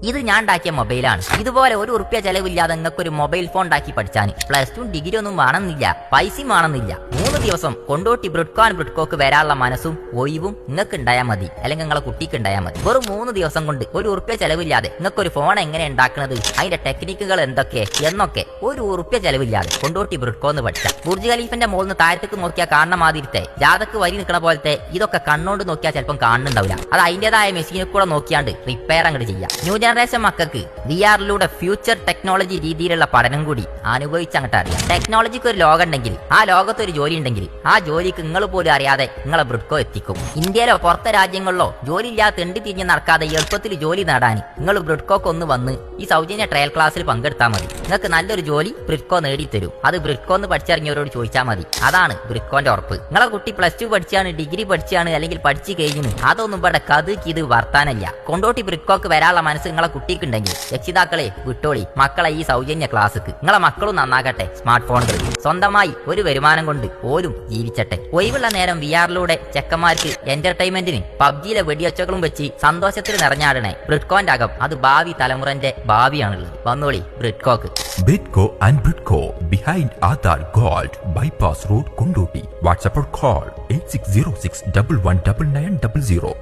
ഇത് ഞാൻ ഉണ്ടാക്കിയ മൊബൈലാണ്. ഇതുപോലെ ₹1 ചെലവില്ലാതെ നിങ്ങൾക്ക് ഒരു മൊബൈൽ ഫോൺ ഉണ്ടാക്കി പഠിച്ചാൻ +2 ഡിഗ്രി ഒന്നും വേണമെന്നില്ല, പൈസയും വേണമെന്നില്ല. 3 ദിവസം കൊണ്ടോട്ടി ബ്രിഡ്കോക്ക് വരാനുള്ള മനസ്സും ഒഴിവും നിങ്ങൾക്ക് ഉണ്ടായാൽ മതി, അല്ലെങ്കിൽ നിങ്ങളെ കുട്ടിക്ക് ഉണ്ടായാൽ മതി. വെറും 3 ദിവസം കൊണ്ട് ₹1 ചെലവില്ലാതെ നിങ്ങൾക്ക് ഒരു ഫോൺ എങ്ങനെ ഉണ്ടാക്കുന്നത്, അതിന്റെ ടെക്നിക്കുകൾ എന്തൊക്കെ എന്നൊക്കെ ₹1 ചെലവില്ലാതെ കൊണ്ടോട്ടി ബ്രിഡ്കോന്ന് പഠിച്ചാൽ ബുർജ് ഖലീഫിന്റെ മുകളിൽ നിന്ന് താഴത്തേക്ക് നോക്കിയാൽ കാണുന്ന മാതിരത്തെ ജാതക്ക് വരി നിൽക്കണ പോലത്തെ ഇതൊക്കെ കണ്ണോണ്ട് നോക്കിയാൽ ചിലപ്പം കാണുന്നുണ്ടാവില്ല. അത് അതിന്റേതായ മെഷീനിൽ കൂടെ നോക്കിയാണ്ട് റിപ്പയർ അങ്ങോട്ട് ചെയ്യാം. ന്യൂ ജനറേഷൻ മക്കൾക്ക് VR ഫ്യൂച്ചർ ടെക്നോളജി രീതിയിലുള്ള പഠനം കൂടി അനുഭവിച്ചങ്ങോട്ട് അറിയാം. ടെക്നോളജിക്ക് ഒരു ലോകം ഉണ്ടെങ്കിൽ, ആ ലോകത്ത് ഒരു ജോലി ഉണ്ടെങ്കിൽ, ആ ജോലിക്ക് നിങ്ങൾ പോലും അറിയാതെ നിങ്ങളെ ബ്രിഡ്കോ എത്തിക്കും. ഇന്ത്യയിലോ പുറത്തെ രാജ്യങ്ങളിലോ ജോലി ഇല്ലാതെ തെണ്ടി തിരിഞ്ഞ് നടക്കാതെ എളുപ്പത്തിൽ ജോലി നേടാൻ നിങ്ങൾ ബ്രിഡ്കോക്ക് ഒന്ന് വന്ന് ഈ സൗജന്യ ട്രയൽ ക്ലാസ്സിൽ പങ്കെടുത്താൽ മതി. നിങ്ങൾക്ക് നല്ലൊരു ജോലി ബ്രിഡ്കോ നേടിത്തരും. അത് ബ്രിഡ്കോന്ന് പഠിച്ചിറങ്ങിയവരോട് ചോദിച്ചാൽ മതി. അതാണ് ബ്രിഡ്കോന്റെ ഉറപ്പ്. നിങ്ങളെ കുട്ടി +2 പഠിച്ചാണ്, ഡിഗ്രി പഠിച്ചാണ്, അല്ലെങ്കിൽ പഠിച്ചു കഴിഞ്ഞു, അതൊന്നും ഇവിടെ ഇത് വർത്താനല്ല. കൊണ്ടോട്ടി ബ്രിഡ്കോക്ക് വരാനുള്ള മനസ്സ് നിങ്ങളെ കുട്ടിക്കുണ്ടെങ്കിൽ രക്ഷിതാക്കളെ വിട്ടോളി മക്കളെ ഈ സൗജന്യ ക്ലാസ്സിക്ക്. നിങ്ങളെ മക്കളും നന്നാകട്ടെ. സ്മാർട്ട് ഫോണുകൾ സ്വന്തമായി ഒരു വരുമാനം കൊണ്ട് ഓരും ജീവിച്ചട്ടെ. ഒഴിവുള്ള നേരം VR ചെക്കന്മാർക്ക് എന്റർടൈൻമെന്റിന് PUBGയിലെ വെടിയൊച്ചകളും വെച്ച് സന്തോഷത്തിൽ നിറഞ്ഞാടണേ. ബ്രിഡ്കോന്റെ അകം അത് ഭാവി തലമുറന്റെ ഭാവിയാണുള്ളത്. വന്നോളി ബ്രിഡ്കോക്ക്. Bidco and Bidco behind Aadhar Gold Bypass Road, Kondoti. WhatsApp or call 8606 119900.